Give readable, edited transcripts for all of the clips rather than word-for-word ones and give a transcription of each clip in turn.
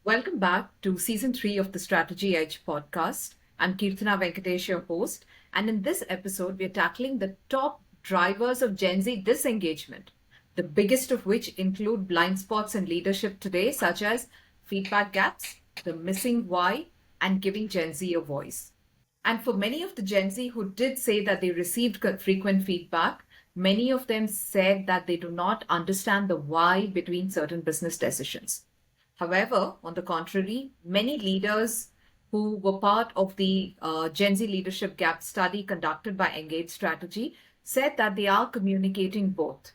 Welcome back to season 3 of the Strategy Edge podcast. I'm Kirtana Venkatesh, your host, and in this episode, we're tackling the top drivers of Gen Z disengagement, the biggest of which include blind spots in leadership today, such as feedback gaps, the missing why, and giving Gen Z a voice. And for many of the Gen Z who did say that they received frequent feedback, many of them said that they do not understand the why between certain business decisions. However, on the contrary, many leaders who were part of the Gen Z Leadership Gap study conducted by Engage Strategy said that they are communicating both.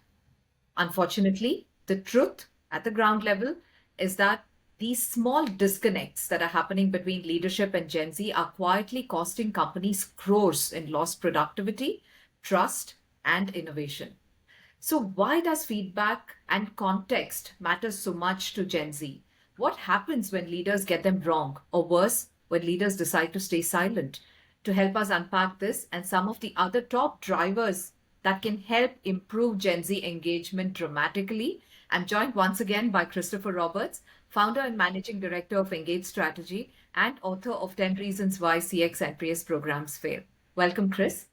Unfortunately, the truth at the ground level is that these small disconnects that are happening between leadership and Gen Z are quietly costing companies crores in lost productivity, trust, and innovation. So, why does feedback and context matter so much to Gen Z? What happens when leaders get them wrong, or worse, when leaders decide to stay silent? To help us unpack this and some of the other top drivers that can help improve Gen Z engagement dramatically, I'm joined once again by Christopher Roberts, founder and managing director of Engage Strategy and author of 10 Reasons Why CX and PS Programs Fail. Welcome, Chris.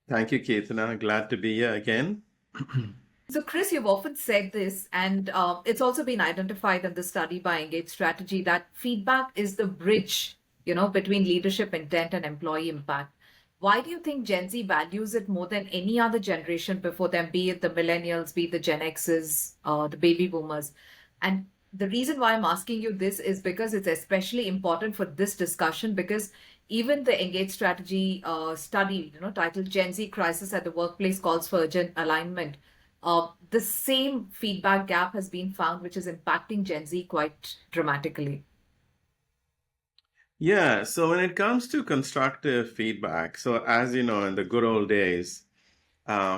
Thank you, Keithana. Glad to be here again. So, Chris, you've often said this, and it's also been identified in the study by Engage Strategy that feedback is the bridge, between leadership intent and employee impact. Why do you think Gen Z values it more than any other generation before them, be it the millennials, be it the Gen X's, the baby boomers? And the reason why I'm asking you this is because it's especially important for this discussion because even the Engage Strategy study, titled Gen Z Crisis at the Workplace Calls for Urgent Alignment, the same feedback gap has been found, which is impacting Gen Z quite dramatically. Yeah, so when it comes to constructive feedback, so as you know, in the good old days,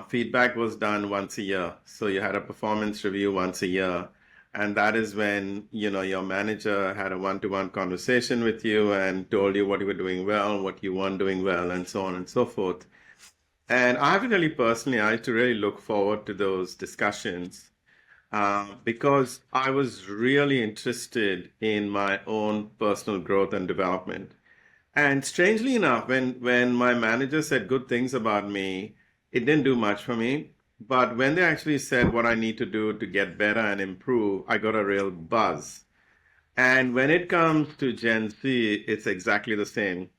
feedback was done once a year. So you had a performance review once a year. And that is when, your manager had a one-to-one conversation with you and told you what you were doing well, what you weren't doing well, and so on and so forth. And I have to tell you personally, I used to really look forward to those discussions because I was really interested in my own personal growth and development. And strangely enough, when my manager said good things about me, it didn't do much for me. But when they actually said what I need to do to get better and improve, I got a real buzz. And when it comes to Gen Z, it's exactly the same.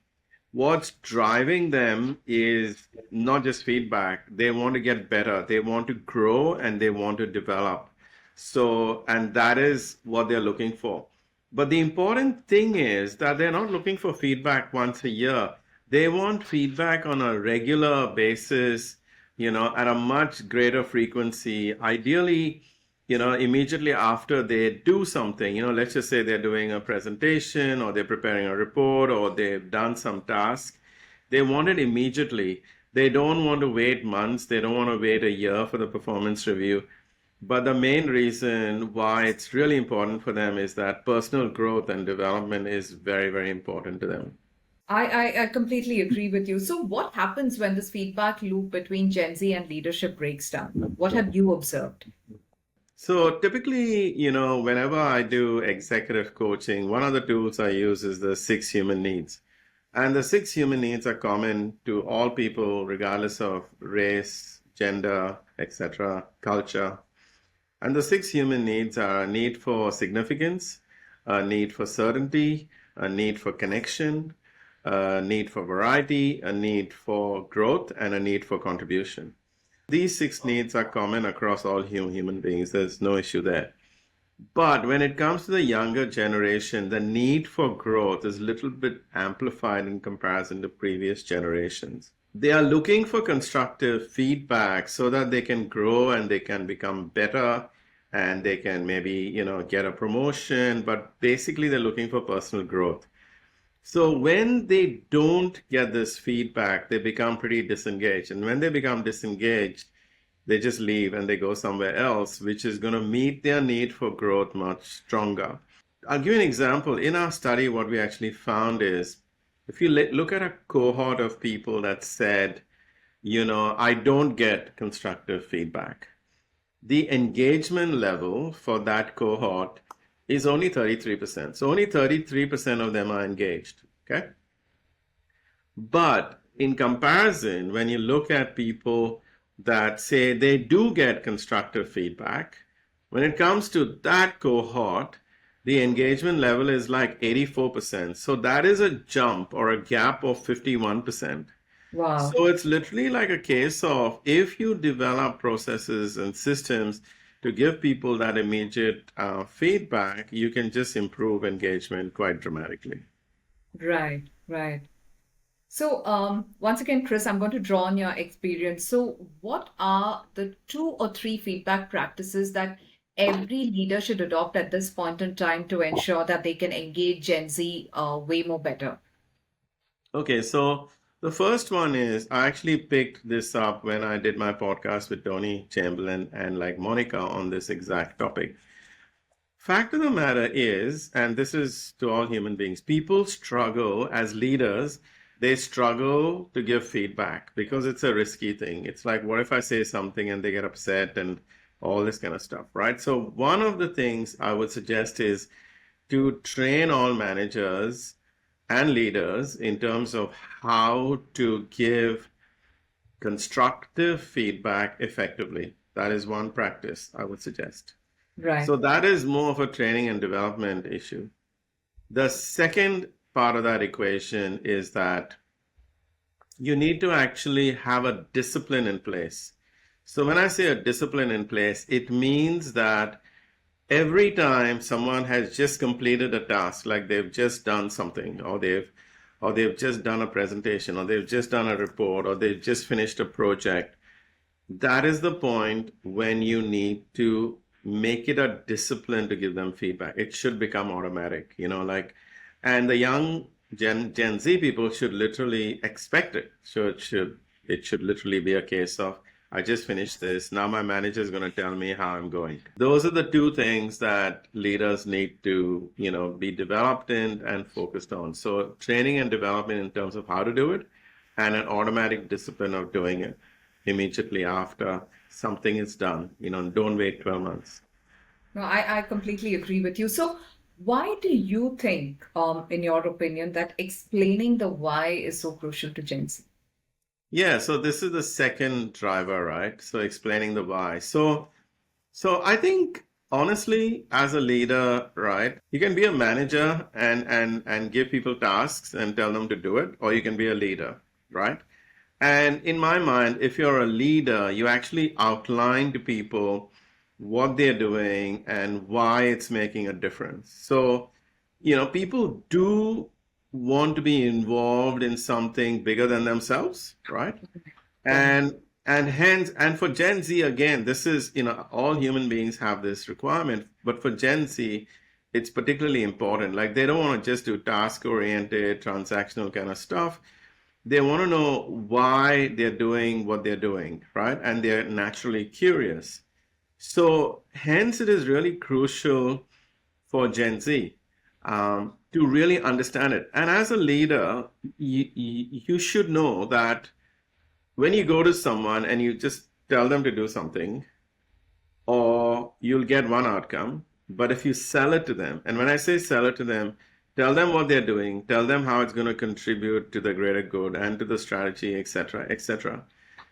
What's driving them is not just feedback. They want to get better. They want to grow and they want to develop. So, and that is what they're looking for. But the important thing is that they're not looking for feedback once a year. They want feedback on a regular basis, at a much greater frequency. Ideally, immediately after they do something, let's just say they're doing a presentation or they're preparing a report or they've done some task, they want it immediately. They don't want to wait months. They don't want to wait a year for the performance review. But the main reason why it's really important for them is that personal growth and development is very, very important to them. I completely agree with you. So, what happens when this feedback loop between Gen Z and leadership breaks down? What have you observed? So typically, whenever I do executive coaching, one of the tools I use is the 6 human needs. And the 6 human needs are common to all people, regardless of race, gender, etc., culture. And the 6 human needs are a need for significance, a need for certainty, a need for connection, a need for variety, a need for growth, and a need for contribution. These 6 needs are common across all human beings. There's no issue there. But when it comes to the younger generation, the need for growth is a little bit amplified in comparison to previous generations. They are looking for constructive feedback so that they can grow and they can become better and they can maybe, get a promotion. But basically, they're looking for personal growth. So when they don't get this feedback, they become pretty disengaged. And when they become disengaged, they just leave and they go somewhere else, which is going to meet their need for growth much stronger. I'll give you an example. In our study, what we actually found is if you look at a cohort of people that said, I don't get constructive feedback, the engagement level for that cohort is only 33%. So only 33% of them are engaged. Okay. But in comparison, when you look at people that say they do get constructive feedback, when it comes to that cohort, the engagement level is like 84%. So that is a jump or a gap of 51%. Wow. So it's literally like a case of if you develop processes and systems to give people that immediate feedback, you can just improve engagement quite dramatically. Right, right. So, once again, Chris, I'm going to draw on your experience. So, what are the two or three feedback practices that every leader should adopt at this point in time to ensure that they can engage Gen Z way more better? Okay, so the first one is I actually picked this up when I did my podcast with Tony Chamberlain and like Monica on this exact topic. Fact of the matter is, and this is to all human beings, people struggle as leaders, they struggle to give feedback because it's a risky thing. It's like, what if I say something and they get upset and all this kind of stuff, right? So, one of the things I would suggest is to train all managers and leaders in terms of how to give constructive feedback effectively. That is one practice I would suggest. Right, So that is more of a training and development issue. The second part of that equation is that you need to actually have a discipline in place. So when I say a discipline in place, it means that every time someone has just completed a task, like they've just done something, or they've just done a presentation, or they've just done a report, or they've just finished a project, that is the point when you need to make it a discipline to give them feedback. It should become automatic, like, and the young Gen Z people should literally expect it. So it should literally be a case of I just finished this. Now my manager is going to tell me how I'm going. Those are the two things that leaders need to, be developed in and focused on. So training and development in terms of how to do it, and an automatic discipline of doing it immediately after something is done. Don't wait 12 months. no, I completely agree with you. So, why do you think, in your opinion, that explaining the why is so crucial to Gen Z? Yeah, so this is the second driver, right? So explaining the why. So I think honestly, as a leader, right, you can be a manager and give people tasks and tell them to do it, or you can be a leader, right? And in my mind, if you're a leader, you actually outline to people what they're doing and why it's making a difference. So, people do want to be involved in something bigger than themselves, right? Right, And hence, and for Gen Z, again, this is, all human beings have this requirement, but for Gen Z, it's particularly important. Like they don't want to just do task oriented, transactional kind of stuff. They want to know why they're doing what they're doing, right? And they're naturally curious. So, hence, it is really crucial for Gen Z to really understand it. And as a leader, you should know that when you go to someone and you just tell them to do something, or you'll get one outcome. But if you sell it to them, and when I say sell it to them, tell them what they're doing, tell them how it's going to contribute to the greater good and to the strategy, etc., etc.,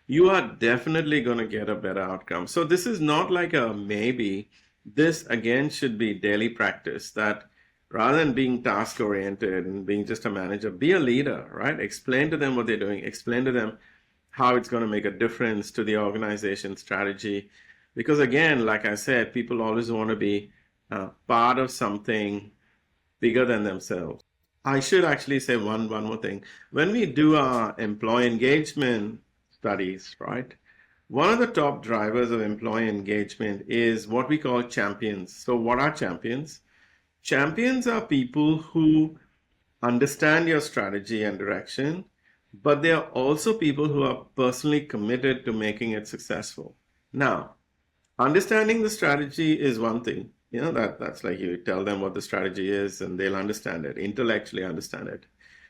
you are definitely going to get a better outcome. So this is not like a maybe. This again should be daily practice that rather than being task oriented and being just a manager, be a leader, right? Explain to them what they're doing, explain to them how it's going to make a difference to the organization strategy. Because again, like I said, people always want to be part of something bigger than themselves. I should actually say one more thing. When we do our employee engagement studies, right? One of the top drivers of employee engagement is what we call champions. So, what are champions? Champions are people who understand your strategy and direction, but they are also people who are personally committed to making it successful. Now, understanding the strategy is one thing. That's like you tell them what the strategy is and they'll understand it, intellectually understand it.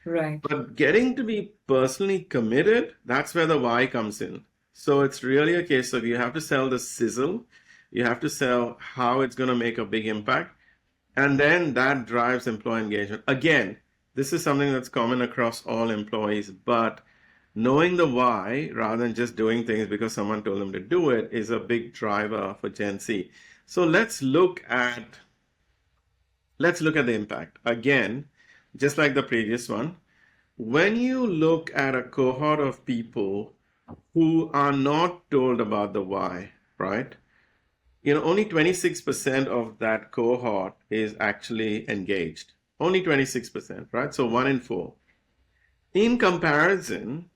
right, But getting to be personally committed, that's where the why comes in. So it's really a case of you have to sell the sizzle, you have to sell how it's going to make a big impact, And then that drives employee engagement. Again, this is something that's common across all employees, but knowing the why rather than just doing things because someone told them to do it is a big driver for Gen Z. So let's look at the impact. Again, just like the previous one, when you look at a cohort of people who are not told about the why, right? Only 26% of that cohort is actually engaged. Only 26%, right? So one in four. In comparison,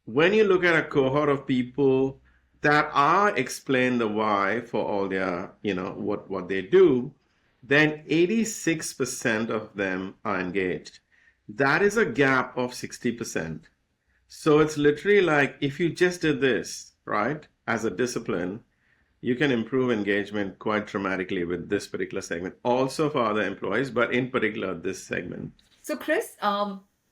when you look at a cohort of people that are explained the why for all their, what they do, then 86% of them are engaged. That is a gap of 60%. So it's literally like if you just did this, right, as a discipline, you can improve engagement quite dramatically with this particular segment. Also for other employees, but in particular this segment. So, Chris,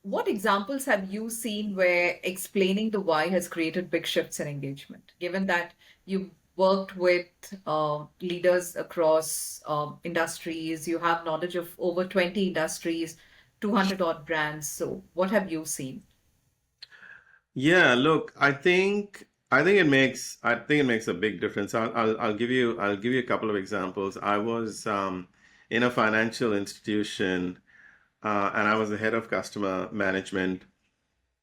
what examples have you seen where explaining the why has created big shifts in engagement? Given that you worked with leaders across industries, you have knowledge of over 20 industries, 200 odd brands. So, what have you seen? Yeah, look, I think it makes a big difference. I'll give you a couple of examples. I was in a financial institution, and I was the head of customer management.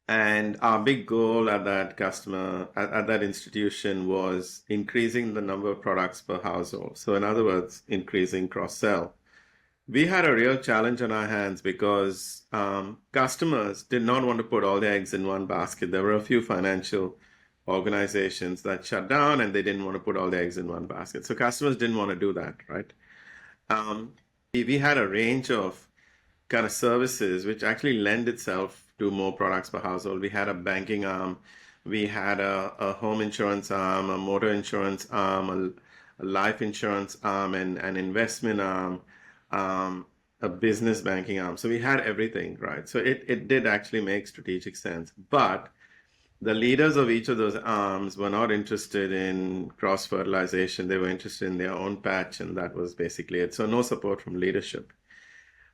And our big goal at that institution was increasing the number of products per household. So in other words, increasing cross sell. We had a real challenge on our hands because customers did not want to put all their eggs in one basket. There were a few financial organizations that shut down and they didn't want to put all their eggs in one basket. So customers didn't want to do that, right? We had a range of kind of services which actually lend itself to more products per household. We had a banking arm, we had a home insurance arm, a motor insurance arm, a life insurance arm, and an investment arm, a business banking arm. So we had everything, right? So it did actually make strategic sense. But the leaders of each of those arms were not interested in cross fertilization. They were interested in their own patch, and that was basically it. So no support from leadership.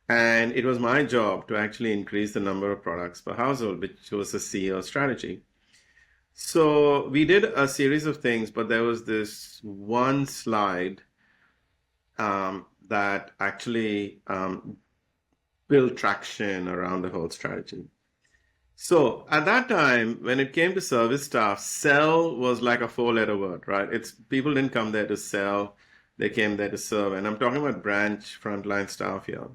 And it was my job to actually increase the number of products per household, which was a CEO strategy. So we did a series of things, but there was this one slide that actually built traction around the whole strategy. So at that time, when it came to service staff, sell was like a four-letter word, right? It's people didn't come there to sell, they came there to serve. And I'm talking about branch frontline staff here.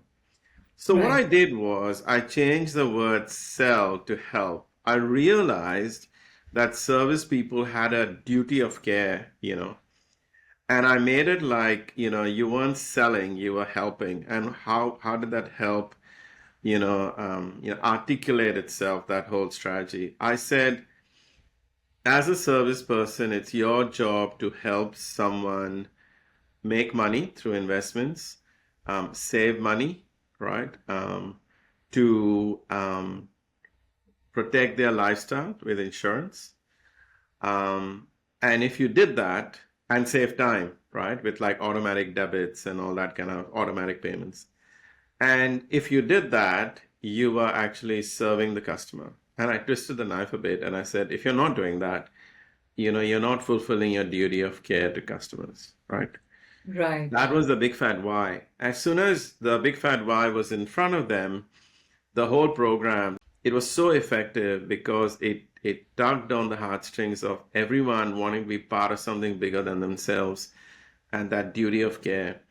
So what I Right. did was I changed the word sell to help. I realized that service people had a duty of care, and I made it like, you weren't selling, you were helping. And how did that help, articulate itself, that whole strategy? I said, as a service person, it's your job to help someone make money through investments, save money, right? To protect their lifestyle with insurance. Um, and if you did that and save time, right, with like automatic debits and all that kind of automatic payments. And if you did that, you were actually serving the customer. And I twisted the knife a bit and I said, if you're not doing that, you're not fulfilling your duty of care to customers, right? Right. That was the big fat why. As soon as the big fat why was in front of them, the whole program, it was so effective because it tugged on the heartstrings of everyone wanting to be part of something bigger than themselves and that duty of care.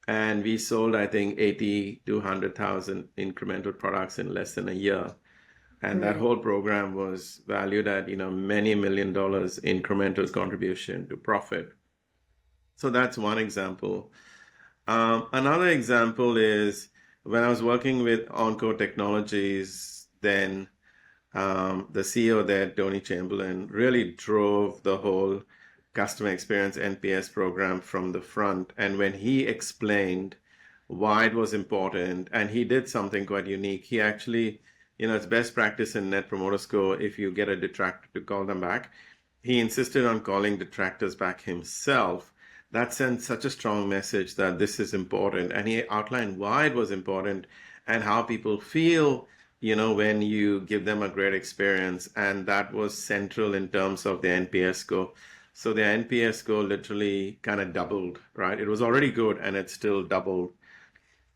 And we sold, I think, 80 to 100,000 incremental products in less than a year. And that Right. whole program was valued at, many million dollars incremental contribution to profit. So that's one example. Another example is when I was working with Encore Technologies, then the CEO there, Tony Chamberlain, really drove the whole customer experience NPS program from the front. And when he explained why it was important, and he did something quite unique, he actually, it's best practice in Net Promoter Score if you get a detractor to call them back. He insisted on calling detractors back himself that sent such a strong message that this is important. And he outlined why it was important and how people feel, when you give them a great experience. And that was central in terms of the NPS score. So the NPS score literally kind of doubled, right? It was already good and it still doubled.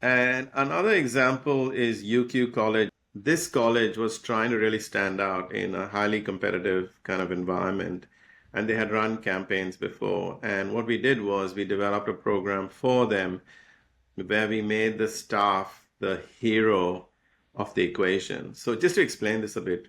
And another example is UQ College. This college was trying to really stand out in a highly competitive kind of environment. And they had run campaigns before. And what we did was we developed a program for them where we made the staff the hero of the equation. So, just to explain this a bit,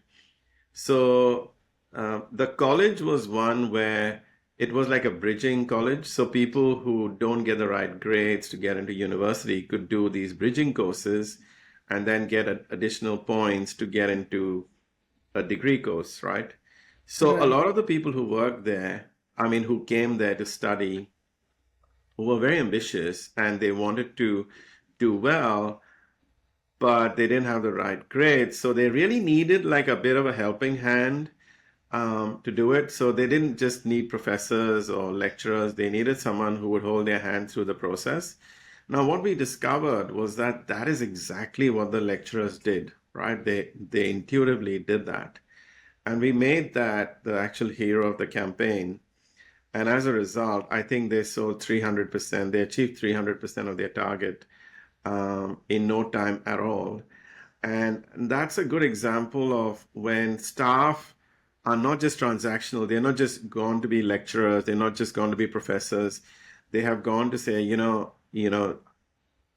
so the college was one where it was like a bridging college. So people who don't get the right grades to get into university could do these bridging courses and then get additional points to get into a degree course, right? So a Right. lot of the people who worked there, I mean, who came there to study, were very ambitious and they wanted to do well, but they didn't have the right grades. So they really needed like a bit of a helping hand to do it. So they didn't just need professors or lecturers, they needed someone who would hold their hand through the process. Now, what we discovered was that that is exactly what the lecturers did, right? They intuitively did that. And we made that the actual hero of the campaign. And as a result, I think they sold 300%. They achieved 300% of their target in no time at all. And that's a good example of when staff are not just transactional, they're not just going to be lecturers, they're not just going to be professors. They have gone to say,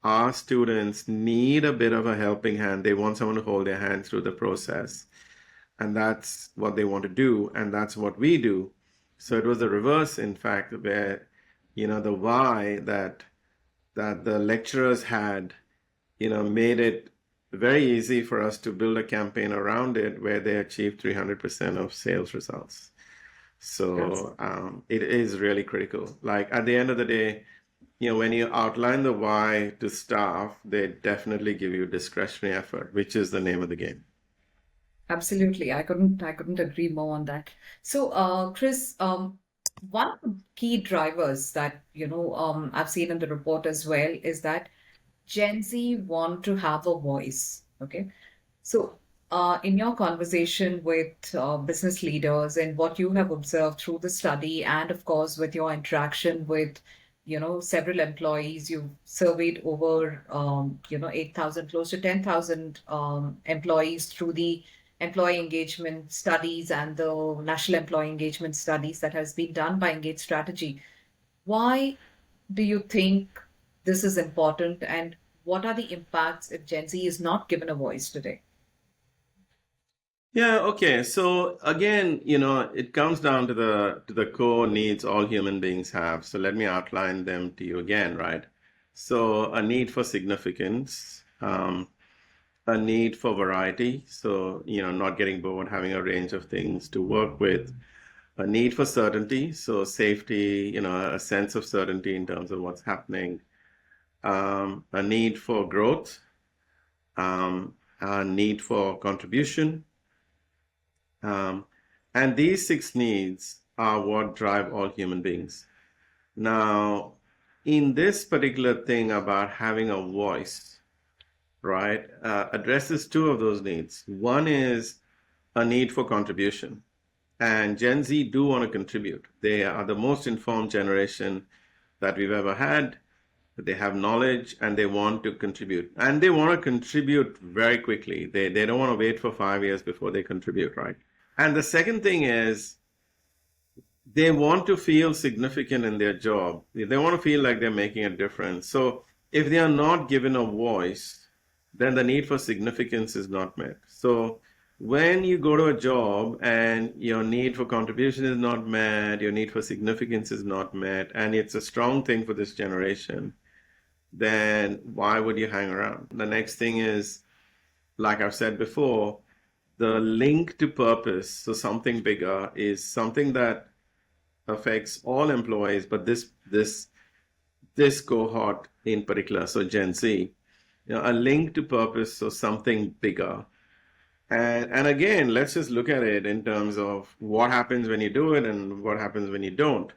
our students need a bit of a helping hand. They want someone to hold their hand through the process. And that's what they want to do, and that's what we do. So it was the reverse, in fact, where, the why that the lecturers had, made it very easy for us to build a campaign around it where they achieved 300% of sales results. Yes. So it is really critical. Like at the end of the day, when you outline the why to staff, they definitely give you discretionary effort, which is the name of the game. Absolutely. I couldn't agree more on that. So, Chris, one of the key drivers that, I've seen in the report as well is that Gen Z want to have a voice. Okay. So, in your conversation with business leaders and what you have observed through the study, and of course, with your interaction with, several employees, you've surveyed over, 8,000, close to 10,000 employees through the employee engagement studies and the national employee engagement studies that has been done by Engage Strategy. Why do you think this is important, and what are the impacts if Gen Z is not given a voice today? Yeah, okay. So again, it comes down to the core needs all human beings have. So let me outline them to you again, right? So a need for significance, a need for variety. So, not getting bored, having a range of things to work with, a need for certainty. So safety, a sense of certainty in terms of what's happening, a need for growth, a need for contribution, Um, and these six needs are what drive all human beings. Now, in this particular thing about having a voice, right, addresses two of those needs. One is a need for contribution. And Gen Z do want to contribute. They are the most informed generation that we've ever had. They have knowledge and they want to contribute. And they want to contribute very quickly. They don't want to wait for 5 years before they contribute, right? And the second thing is they want to feel significant in their job. They want to feel like they're making a difference. So if they are not given a voice, then the need for significance is not met. So when you go to a job and your need for contribution is not met, your need for significance is not met, and it's a strong thing for this generation, then why would you hang around? The next thing is, like I've said before, the link to purpose, so something bigger, is something that affects all employees, but this cohort in particular, so Gen Z, a link to purpose, so something bigger. And again, let's just look at it in terms of what happens when you do it and what happens when you don't.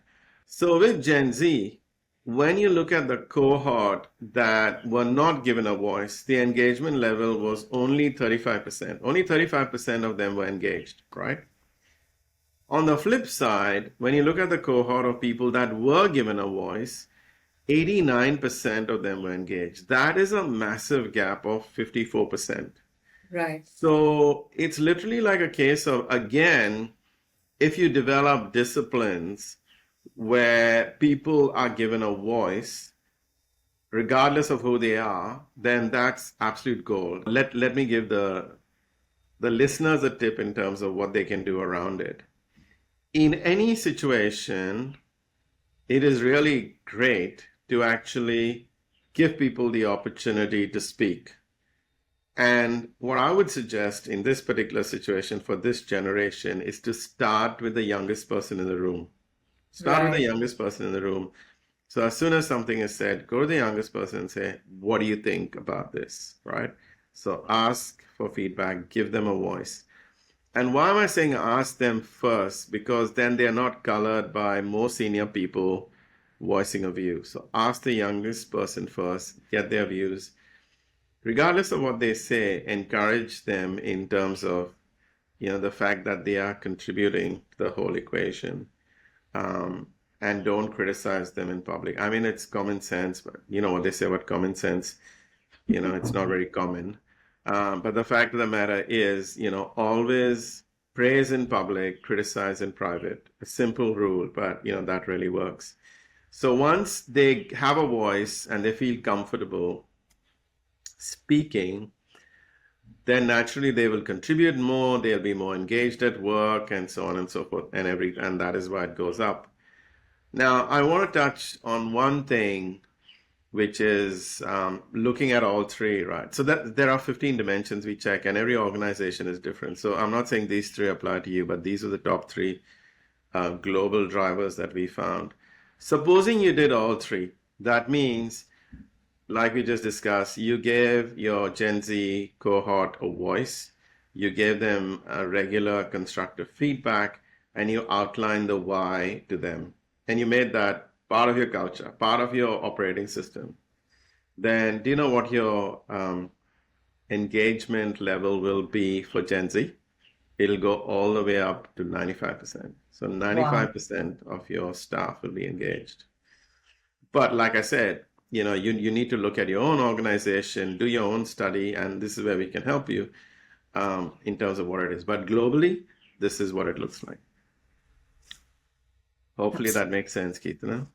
So with Gen Z, when you look at the cohort that were not given a voice, the engagement level was only 35%. Only 35% of them were engaged, right? On the flip side, when you look at the cohort of people that were given a voice, 89% of them were engaged. That is a massive gap of 54%. Right. So it's literally like a case of, again, if you develop disciplines where people are given a voice, regardless of who they are, then that's absolute gold. Let me give the listeners a tip in terms of what they can do around it. In any situation, it is really great to actually give people the opportunity to speak. And what I would suggest in this particular situation for this generation is to start with the youngest person in the room. Start with the Right. youngest person in the room. So as soon as something is said, go to the youngest person and say, what do you think about this? Right? So ask for feedback, give them a voice. And why am I saying ask them first? Because then they're not colored by more senior people voicing a view. So ask the youngest person first, get their views. Regardless of what they say, encourage them in terms of, the fact that they are contributing to the whole equation. Um, and don't criticize them in public. I mean, it's common sense, but you know what they say about common sense, it's not very common. But the fact of the matter is, always praise in public, criticize in private. A simple rule, but that really works. So once they have a voice and they feel comfortable speaking, then naturally they will contribute more, they'll be more engaged at work, and so on and so forth, and that is why it goes up. Now, I want to touch on one thing, which is looking at all three, right? So that there are 15 dimensions we check, and every organization is different. So I'm not saying these three apply to you, but these are the top three global drivers that we found. Supposing you did all three, that means, like we just discussed, you gave your Gen Z cohort a voice, you gave them a regular constructive feedback, and you outlined the why to them. And you made that part of your culture, part of your operating system. Then, do you know what your engagement level will be for Gen Z? It'll go all the way up to 95%. So Wow. 95% of your staff will be engaged. But like I said, you need to look at your own organization, do your own study, and this is where we can help you in terms of what it is. But globally, this is what it looks like. Hopefully That's that makes sense, Keitana.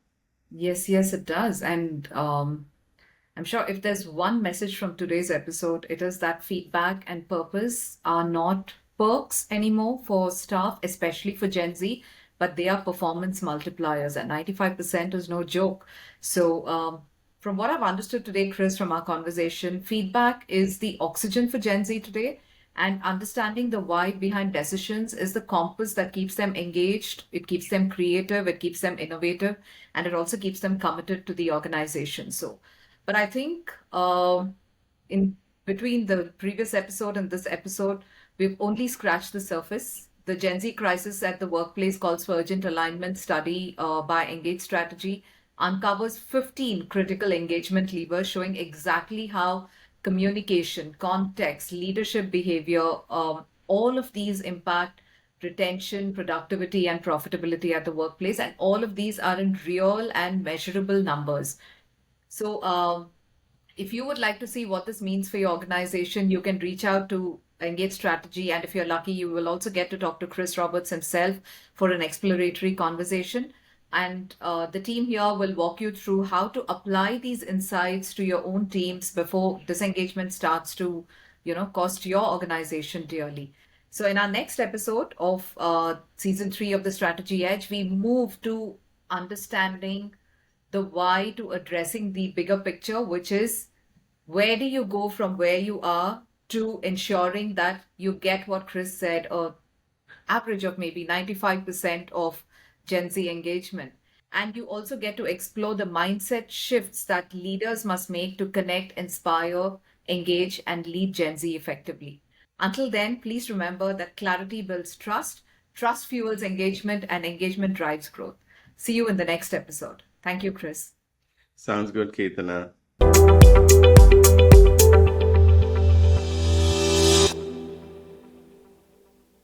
yes, yes, it does. And I'm sure if there's one message from today's episode, it is that feedback and purpose are not perks anymore for staff, especially for Gen Z, but they are performance multipliers, and 95% is no joke. So, from what I've understood today, Chris, from our conversation, feedback is the oxygen for Gen Z today. And understanding the why behind decisions is the compass that keeps them engaged, it keeps them creative, it keeps them innovative, and it also keeps them committed to the organization. So, but I think in between the previous episode and this episode, we've only scratched the surface. The Gen Z crisis at the workplace calls for urgent alignment study by Engage Strategy uncovers 15 critical engagement levers showing exactly how communication, context, leadership behavior, all of these impact retention, productivity, and profitability at the workplace. And all of these are in real and measurable numbers. So, if you would like to see what this means for your organization, you can reach out to Engage Strategy. And if you're lucky, you will also get to talk to Chris Roberts himself for an exploratory conversation. And the team here will walk you through how to apply these insights to your own teams before disengagement starts to, cost your organization dearly. So, in our next episode of season 3 of the Strategy Edge, we move to understanding the why to addressing the bigger picture, which is where do you go from where you are to ensuring that you get what Chris said, a average of maybe 95% of Gen Z engagement. And you also get to explore the mindset shifts that leaders must make to connect, inspire, engage, and lead Gen Z effectively. Until then, please remember that clarity builds trust, trust fuels engagement, and engagement drives growth. See you in the next episode. Thank you, Chris. Sounds good, Keitana.